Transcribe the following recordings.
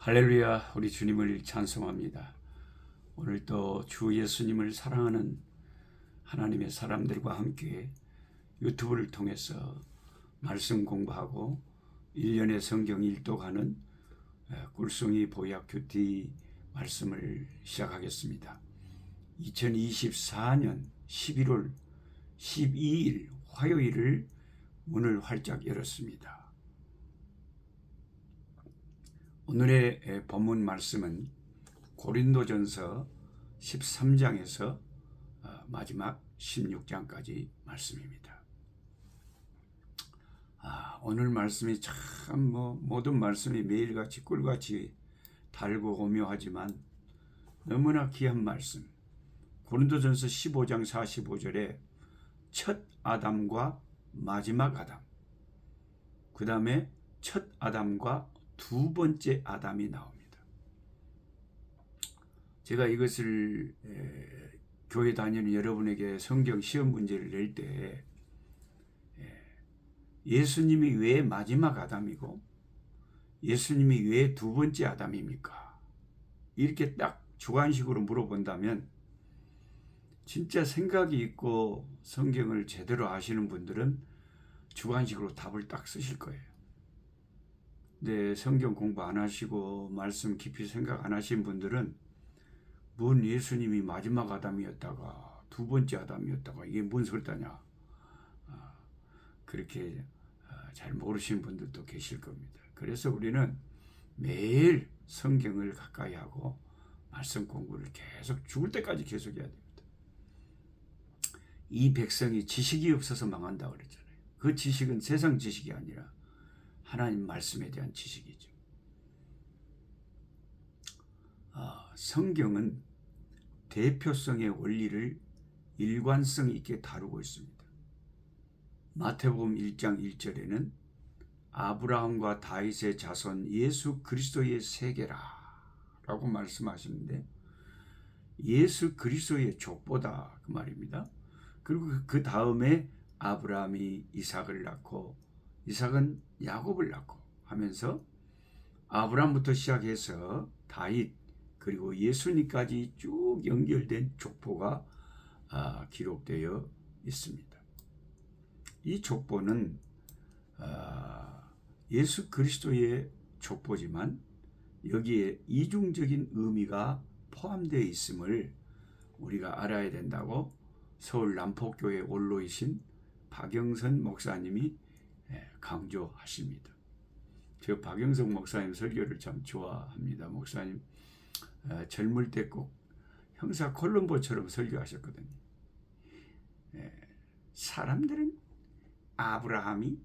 할렐루야, 우리 주님을 찬송합니다. 오늘 또 주 예수님을 사랑하는 하나님의 사람들과 함께 유튜브를 통해서 말씀 공부하고 1년의 성경 일독하는 꿀송이 보약 큐티 말씀을 시작하겠습니다. 2024년 11월 12일 화요일을 문을 활짝 열었습니다. 오늘의 본문 말씀은 고린도전서 13장에서 마지막 16장까지 말씀입니다. 오늘 말씀이 참 모든 말씀이 매일같이 꿀같이 달고 오묘하지만 너무나 귀한 말씀. 고린도전서 15장 45절에 첫 아담과 마지막 아담, 그 다음에 첫 아담과 두 번째 아담이 나옵니다. 제가 이것을 교회 다니는 여러분에게 성경 시험 문제를 낼 때 예수님이 왜 마지막 아담이고 예수님이 왜 두 번째 아담입니까? 이렇게 딱 주관식으로 물어본다면 진짜 생각이 있고 성경을 제대로 아시는 분들은 주관식으로 답을 딱 쓰실 거예요. 네, 성경 공부 안 하시고 말씀 깊이 생각 안 하신 분들은 뭔 예수님이 마지막 아담이었다가 두 번째 아담이었다가 이게 뭔 소리다냐, 그렇게 잘 모르시는 분들도 계실 겁니다. 그래서 우리는 매일 성경을 가까이 하고 말씀 공부를 계속 죽을 때까지 계속 해야 됩니다. 이 백성이 지식이 없어서 망한다고 그랬잖아요. 그 지식은 세상 지식이 아니라 하나님 말씀에 대한 지식이죠. 성경은 대표성의 원리를 일관성 있게 다루고 있습니다. 마태복음 1장 1절에는 아브라함과 다윗의 자손 예수 그리스도의 세계라 라고 말씀하시는데 예수 그리스도의 족보다 그 말입니다. 그리고 그 다음에 아브라함이 이삭을 낳고 이삭은 야곱을 낳고 하면서 아브라함부터 시작해서 다윗 그리고 예수님까지 쭉 연결된 족보가 기록되어 있습니다. 이 족보는 예수 그리스도의 족보지만 여기에 이중적인 의미가 포함되어 있음을 우리가 알아야 된다고 서울 남포교회 원로이신 박영선 목사님이 강조하십니다. 저 박영선 목사님 설교를 참 좋아합니다. 목사님 젊을 때 꼭 형사 콜럼보처럼 설교하셨거든요. 사람들은 아브라함이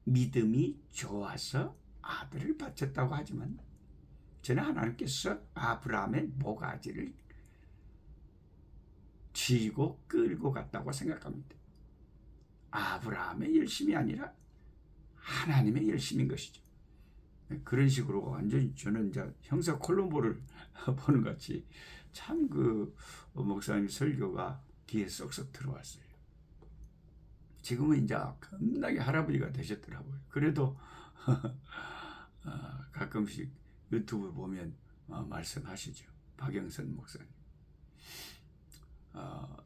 믿음이 좋아서 아들을 바쳤다고 하지만 저는 하나님께서 아브라함의 모가지를 쥐고 끌고 갔다고 생각합니다. 아브라함의 열심이 아니라 하나님의 열심인 것이죠. 그런 식으로 완전히 저는 이제 형사 콜럼보를 보는 같이 참 그 목사님 설교가 귀에 쏙쏙 들어왔어요. 지금은 이제 겁나게 할아버지가 되셨더라고요. 그래도 가끔씩 유튜브 보면 말씀하시죠. 박영선 목사님.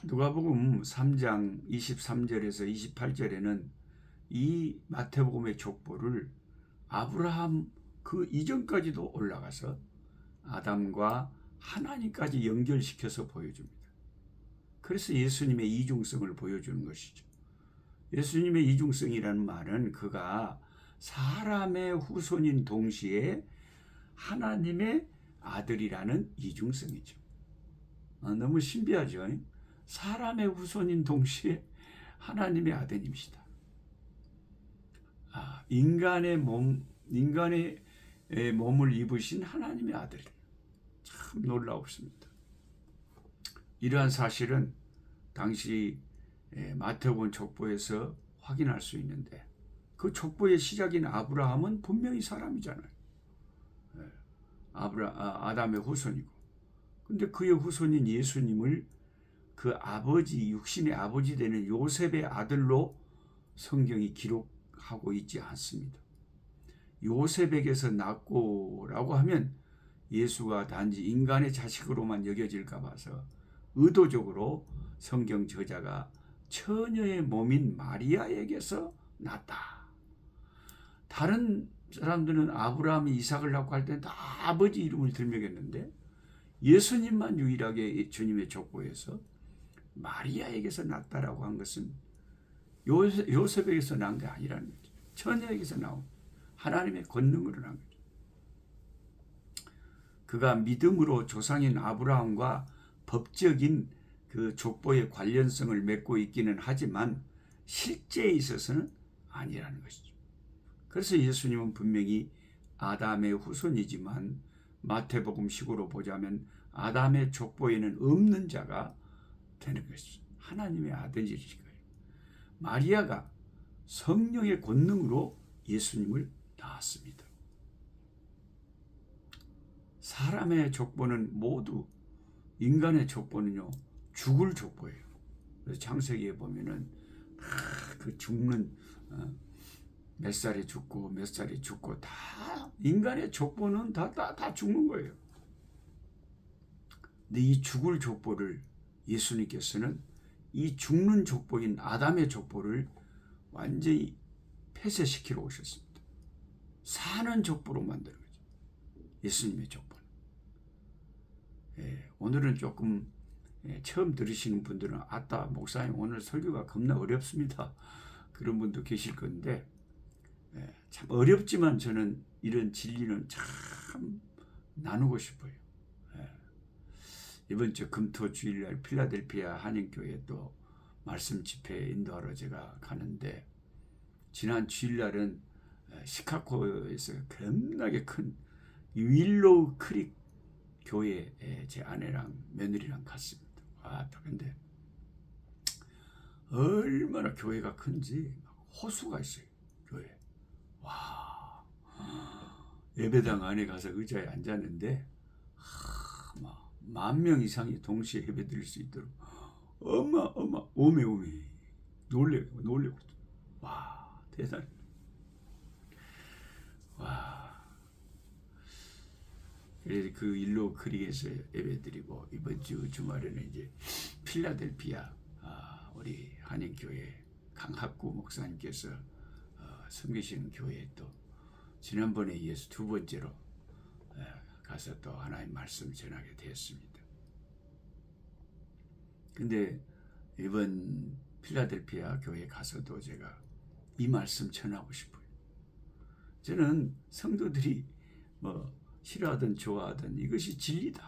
누가복음 3장 23절에서 28절에는 이 마태복음의 족보를 아브라함 그 이전까지도 올라가서 아담과 하나님까지 연결시켜서 보여줍니다. 그래서 예수님의 이중성을 보여주는 것이죠. 예수님의 이중성이라는 말은 그가 사람의 후손인 동시에 하나님의 아들이라는 이중성이죠. 너무 신비하죠. 사람의 후손인 동시에 하나님의 아드님이시다. 인간의 몸을 입으신 하나님의 아들. 참 놀라웠습니다. 이러한 사실은 당시 마태복음 족보에서 확인할 수 있는데 그 족보의 시작인 아브라함은 분명히 사람이잖아요. 아담의 후손이고. 근데 그의 후손인 예수님을 그 아버지, 육신의 아버지 되는 요셉의 아들로 성경이 기록하고 있지 않습니다. 요셉에게서 낳고라고 하면 예수가 단지 인간의 자식으로만 여겨질까 봐서 의도적으로 성경 저자가 처녀의 몸인 마리아에게서 낳았다. 다른 사람들은 아브라함이 이삭을 낳고 할 때는 다 아버지 이름을 들먹였는데 예수님만 유일하게 주님의 족보에서 마리아에게서 낳았다라고 한 것은 요셉에게서 낳은 게 아니라는 거죠. 처녀에게서 나온 하나님의 권능으로 낳은 거죠. 그가 믿음으로 조상인 아브라함과 법적인 그 족보의 관련성을 맺고 있기는 하지만 실제에 있어서는 아니라는 것이죠. 그래서 예수님은 분명히 아담의 후손이지만 마태복음식으로 보자면 아담의 족보에는 없는 자가 되는 것이죠. 하나님의 아들이실 거예요. 마리아가 성령의 권능으로 예수님을 낳았습니다. 사람의 족보는 모두, 인간의 족보는요 죽을 족보예요. 그래서 창세기에 보면은 그 죽는 몇 살이 죽고 몇 살이 죽고 다 인간의 족보는 다 죽는 거예요. 근데 이 죽을 족보를 예수님께서는 이 죽는 족보인 아담의 족보를 완전히 폐쇄시키러 오셨습니다. 사는 족보로 만드는 거죠. 예수님의 족보는. 오늘은 조금 처음 들으시는 분들은 아따 목사님 오늘 설교가 겁나 어렵습니다. 그런 분도 계실 건데 참 어렵지만 저는 이런 진리는 참 나누고 싶어요. 이번 주 금토 주일날 필라델피아 한인교회 또 말씀 집회 인도하러 제가 가는데 지난 주일날은 시카고에서 겁나게 큰 윌로우 크릭 교회에 제 아내랑 며느리랑 갔습니다. 근데 얼마나 교회가 큰지 호수가 있어요. 교회. 예배당 안에 가서 의자에 앉았는데 막 10,000명 이상이 동시에 예배 드릴 수 있도록 오메 놀래고 대단해. 그래서 그 일로 크릭에서 예배드리고 이번 주 주말에는 이제 필라델피아 우리 한인교회 강학구 목사님께서 섬기시는 교회에 또 지난번에 이어서 두 번째로 가서 또 하나님 말씀 전하게 되었습니다. 근데 이번 필라델피아 교회 가서도 제가 이 말씀 전하고 싶어요. 저는 성도들이 싫어하든 좋아하든 이것이 진리다.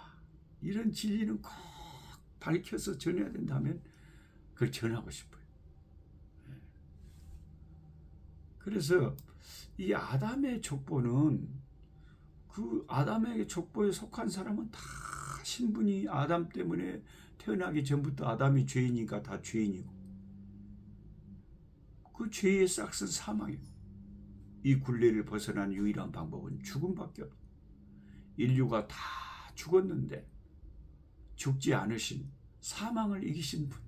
이런 진리는 꼭 밝혀서 전해야 된다면 그걸 전하고 싶어요. 그래서 이 아담의 족보는 그 아담의 족보에 속한 사람은 다 신분이 아담 때문에 태어나기 전부터 아담이 죄인이니까 다 죄인이고 그 죄의 싹은 사망이고 이 굴레를 벗어난 유일한 방법은 죽음밖에 없다. 인류가 다 죽었는데 죽지 않으신 사망을 이기신 분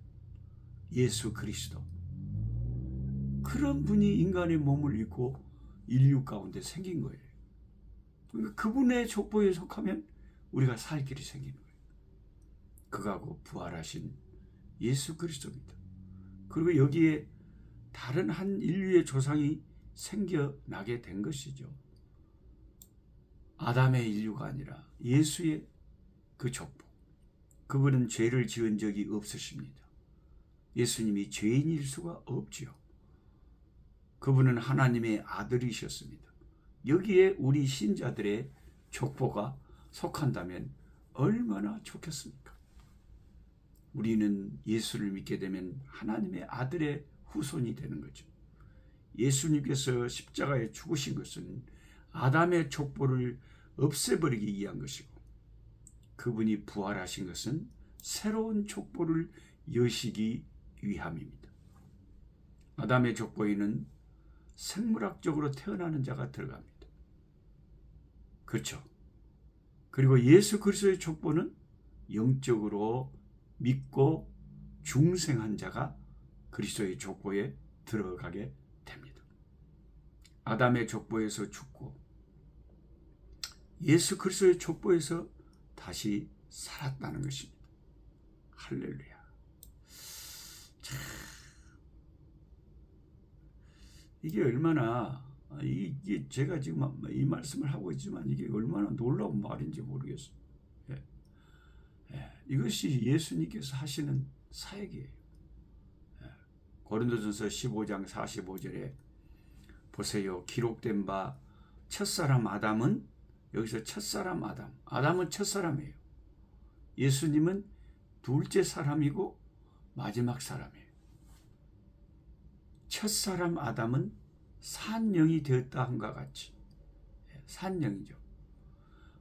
예수 그리스도 그런 분이 인간의 몸을 입고 인류 가운데 생긴 거예요. 그러니까 그분의 족보에 속하면 우리가 살 길이 생기는 거예요. 그가고 부활하신 예수 그리스도입니다. 그리고 여기에 다른 한 인류의 조상이 생겨나게 된 것이죠. 아담의 인류가 아니라 예수의 그 족보. 그분은 죄를 지은 적이 없으십니다. 예수님이 죄인일 수가 없지요. 그분은 하나님의 아들이셨습니다. 여기에 우리 신자들의 족보가 속한다면 얼마나 좋겠습니까? 우리는 예수를 믿게 되면 하나님의 아들의 후손이 되는 거죠. 예수님께서 십자가에 죽으신 것은 아담의 족보를 없애버리기 위한 것이고 그분이 부활하신 것은 새로운 족보를 여시기 위함입니다. 아담의 족보에는 생물학적으로 태어나는 자가 들어갑니다. 그렇죠. 그리고 예수 그리스도의 족보는 영적으로 믿고 중생한 자가 그리스도의 족보에 들어가게 됩니다. 아담의 족보에서 죽고 예수 그리스도의 족보에서 다시 살았다는 것입니다. 할렐루야. 참, 이게 얼마나 이게 제가 지금 이 말씀을 하고 있지만 이게 얼마나 놀라운 말인지 모르겠어요. 예. 예. 이것이 예수님께서 하시는 사역이에요. 예. 고린도전서 15장 45절에 보세요. 기록된 바 첫사람 아담은, 여기서 첫사람 아담은 첫사람이에요. 예수님은 둘째 사람이고 마지막 사람이에요. 첫사람 아담은 산영이 되었다 함과 같이 산영이죠.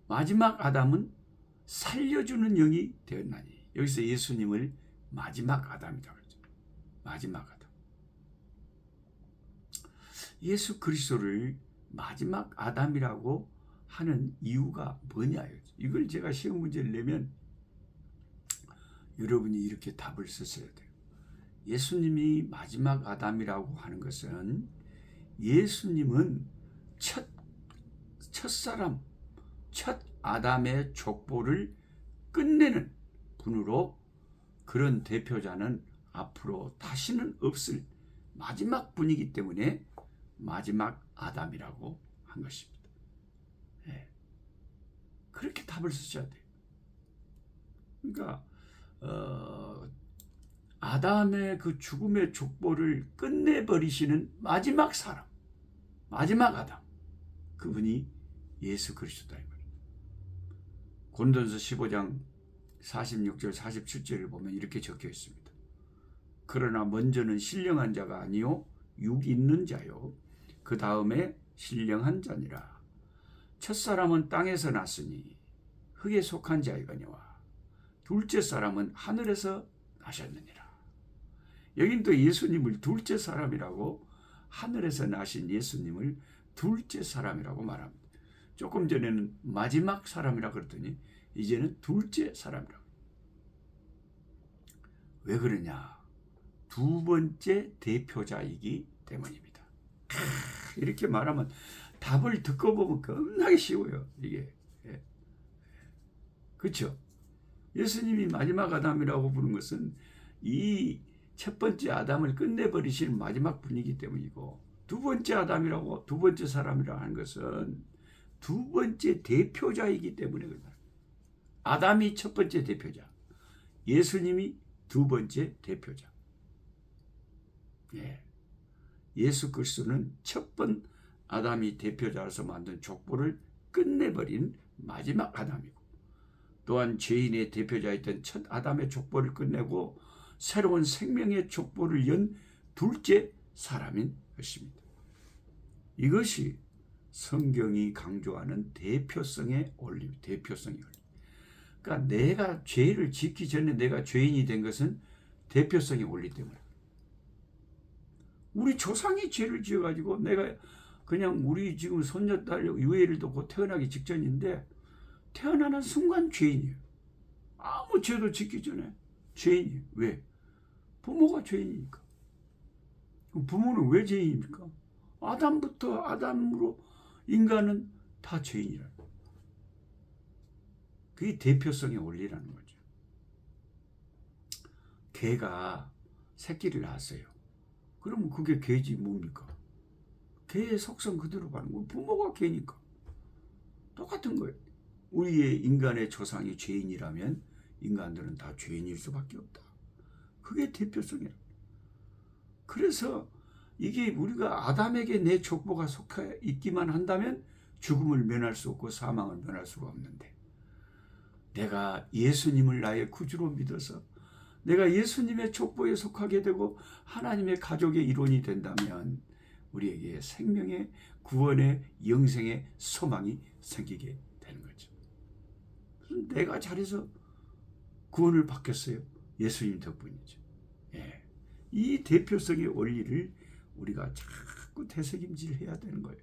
마지막 아담은 살려주는 영이 되었나니, 여기서 예수님을 마지막 아담이라고 그러죠. 마지막 아담. 예수 그리스도를 마지막 아담이라고 하는 이유가 뭐냐요? 이걸 제가 시험 문제를 내면 여러분이 이렇게 답을 쓰셔야 돼요. 예수님이 마지막 아담이라고 하는 것은 예수님은 첫사람, 첫 아담의 족보를 끝내는 분으로, 그런 대표자는 앞으로 다시는 없을 마지막 분이기 때문에 마지막 아담이라고 한 것입니다. 네. 그렇게 답을 쓰셔야 돼요. 그러니까 아담의 그 죽음의 족보를 끝내버리시는 마지막 사람, 마지막 아담, 그분이 예수 그리스도다. 고린도전서 15장 46절 47절을 보면 이렇게 적혀 있습니다. 그러나 먼저는 신령한 자가 아니요 육 있는 자요 그 다음에 신령한 자니라. 첫사람은 땅에서 났으니 흙에 속한 자이거니와 둘째 사람은 하늘에서 나셨느니라. 여긴 또 예수님을 둘째 사람이라고, 하늘에서 나신 예수님을 둘째 사람이라고 말합니다. 조금 전에는 마지막 사람이라고 그랬더니 이제는 둘째 사람이라고. 왜 그러냐? 두 번째 대표자이기 때문입니다. 이렇게 말하면 답을 듣고 보면 겁나게 쉬워요. 이게. 그렇죠? 예수님이 마지막 아담이라고 부른 것은 이 첫 번째 아담을 끝내버리시는 마지막 분이기 때문이고, 두 번째 아담이라고, 두 번째 사람이라고 하는 것은 두 번째 대표자이기 때문에 그렇다. 아담이 첫 번째 대표자, 예수님이 두 번째 대표자. 예. 예수 그리스도는 첫 번 아담이 대표자로서 만든 족보를 끝내버린 마지막 아담이고, 또한 죄인의 대표자였던 첫 아담의 족보를 끝내고 새로운 생명의 족보를 연 둘째 사람인 것입니다. 이것이 성경이 강조하는 대표성의 원리, 대표성의 원리. 그러니까 내가 죄를 짓기 전에 내가 죄인이 된 것은 대표성의 원리 때문에. 우리 조상이 죄를 지어가지고 내가 그냥 우리 지금 손녀딸 유해일도 곧 태어나기 직전인데 태어나는 순간 죄인이에요. 아무 죄도 짓기 전에 죄인이에요. 왜? 부모가 죄인이니까. 부모는 왜 죄인입니까? 아담부터 아담으로 인간은 다 죄인이라. 그게 대표성의 원리라는 거죠. 개가 새끼를 낳았어요. 그러면 그게 개지 뭡니까? 개의 속성 그대로 가는 거. 부모가 개니까. 똑같은 거예요. 우리의 인간의 조상이 죄인이라면 인간들은 다 죄인일 수밖에 없다. 그게 대표성이라. 그래서 이게 우리가 아담에게 내 족보가 속해 있기만 한다면 죽음을 면할 수 없고 사망을 면할 수가 없는데, 내가 예수님을 나의 구주로 믿어서 내가 예수님의 족보에 속하게 되고 하나님의 가족의 일원이 된다면 우리에게 생명의 구원의 영생의 소망이 생기게 되는 거죠. 내가 잘해서 구원을 받겠어요? 예수님 덕분이죠. 예. 이 대표성의 원리를 우리가 자꾸 되새김질해야 되는 거예요.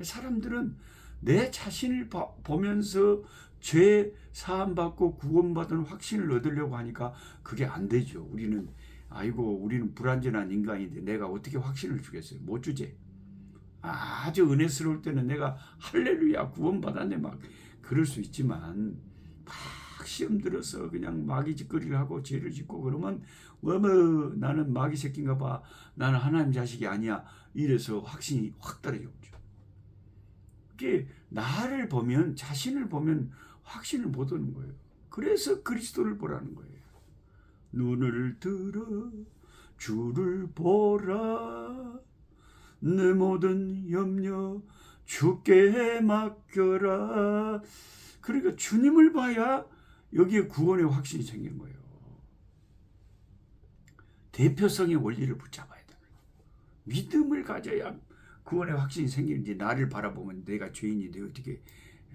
사람들은 내 자신을 보면서 죄 사함받고 구원받은 확신을 얻으려고 하니까 그게 안 되죠. 우리는 불완전한 인간인데 내가 어떻게 확신을 주겠어요? 못 주지. 아주 은혜스러울 때는 내가 할렐루야 구원받았네 막 그럴 수 있지만, 막 시험 들어서 그냥 마귀 짓거리를 하고 죄를 짓고 그러면 어머 나는 마귀 새끼인가 봐, 나는 하나님 자식이 아니야, 이래서 확신이 확 떨어졌죠. 이게 나를 보면, 자신을 보면 확신을 못 얻는 거예요. 그래서 그리스도를 보라는 거예요. 눈을 들어 주를 보라, 내 모든 염려 주께 맡겨라. 그러니까 주님을 봐야 여기에 구원의 확신이 생기는 거예요. 대표성의 원리를 붙잡아야 돼요. 믿음을 가져야 구원의 확신이 생기는지, 나를 바라보면 내가 죄인인데 어떻게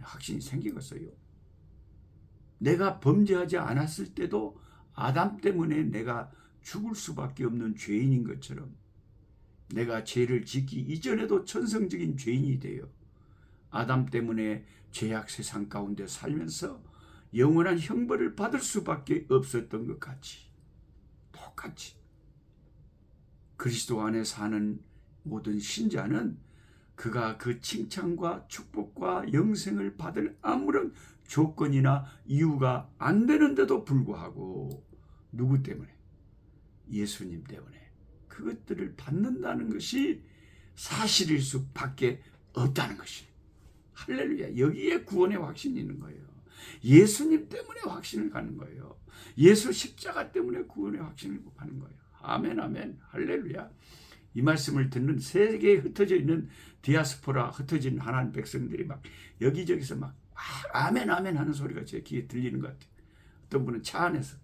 확신이 생기겠어요? 내가 범죄하지 않았을 때도 아담 때문에 내가 죽을 수밖에 없는 죄인인 것처럼, 내가 죄를 짓기 이전에도 천성적인 죄인이 되어 아담 때문에 죄악 세상 가운데 살면서 영원한 형벌을 받을 수밖에 없었던 것 같이, 똑같이 그리스도 안에 사는 모든 신자는 그가 그 칭찬과 축복과 영생을 받을 아무런 조건이나 이유가 안 되는데도 불구하고 누구 때문에? 예수님 때문에 그것들을 받는다는 것이 사실일 수밖에 없다는 것이, 할렐루야, 여기에 구원의 확신이 있는 거예요. 예수님 때문에 확신을 갖는 거예요. 예수 십자가 때문에 구원의 확신을 갖는 거예요. 아멘, 아멘, 할렐루야. 이 말씀을 듣는 세계에 흩어져 있는 디아스포라, 흩어진 하나님 백성들이 막 여기저기서 막 아멘 아멘 하는 소리가 제 귀에 들리는 것 같아요. 어떤 분은 차 안에서,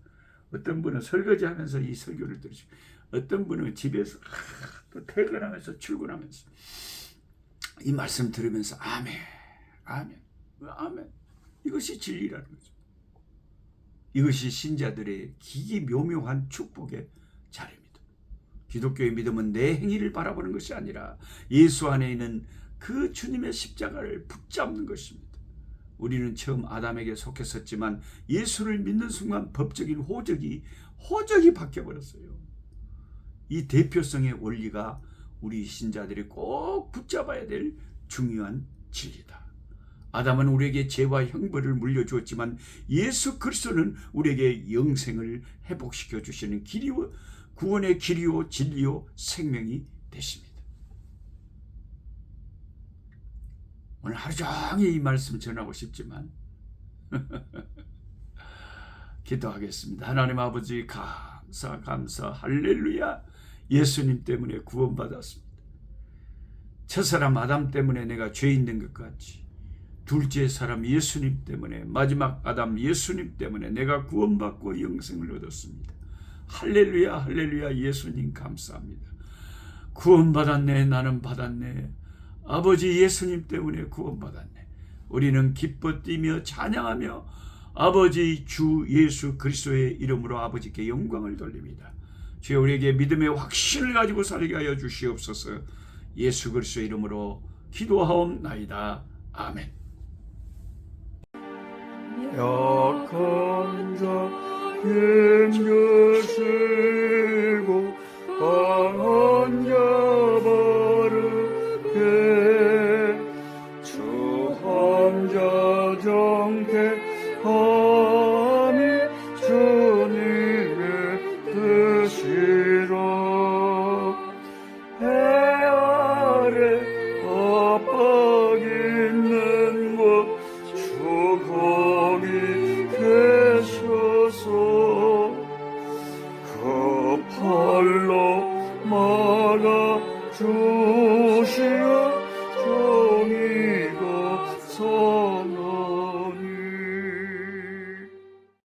어떤 분은 설거지하면서 이 설교를 들으시고, 어떤 분은 집에서 또 퇴근하면서 출근하면서 이 말씀 들으면서 아멘 아멘 아멘, 이것이 진리라는 거죠. 이것이 신자들의 기기 묘묘한 축복의 자리입니다. 기독교의 믿음은 내 행위를 바라보는 것이 아니라 예수 안에 있는 그 주님의 십자가를 붙잡는 것입니다. 우리는 처음 아담에게 속했었지만 예수를 믿는 순간 법적인 호적이 바뀌어버렸어요. 이 대표성의 원리가 우리 신자들이 꼭 붙잡아야 될 중요한 진리다. 아담은 우리에게 죄와 형벌을 물려주었지만 예수 그리스도는 우리에게 영생을 회복시켜 주시는 길이요, 구원의 길이요, 진리요, 생명이 되십니다. 오늘 하루 종일 이 말씀 전하고 싶지만 기도하겠습니다. 하나님 아버지, 감사 할렐루야. 예수님 때문에 구원받았습니다. 첫사람 아담 때문에 내가 죄인 된 것 같이 둘째 사람 예수님 때문에, 마지막 아담 예수님 때문에 내가 구원받고 영생을 얻었습니다. 할렐루야, 할렐루야. 예수님 감사합니다. 구원받았네, 나는 받았네. 아버지 예수님 때문에 구원받았네. 우리는 기뻐 뛰며 찬양하며 아버지 주 예수 그리스도의 이름으로 아버지께 영광을 돌립니다. 주여, 우리에게 믿음의 확신을 가지고 살게 하여 주시옵소서. 예수 그리스도의 이름으로 기도하옵나이다. 아멘. 약한 자 힘주시고 강한 자 바르게 주 한자 정택함이 주님의 뜻이라. 해 아래 압박 있는 곳 주 거기 계셔서 그 팔로 막아 주시어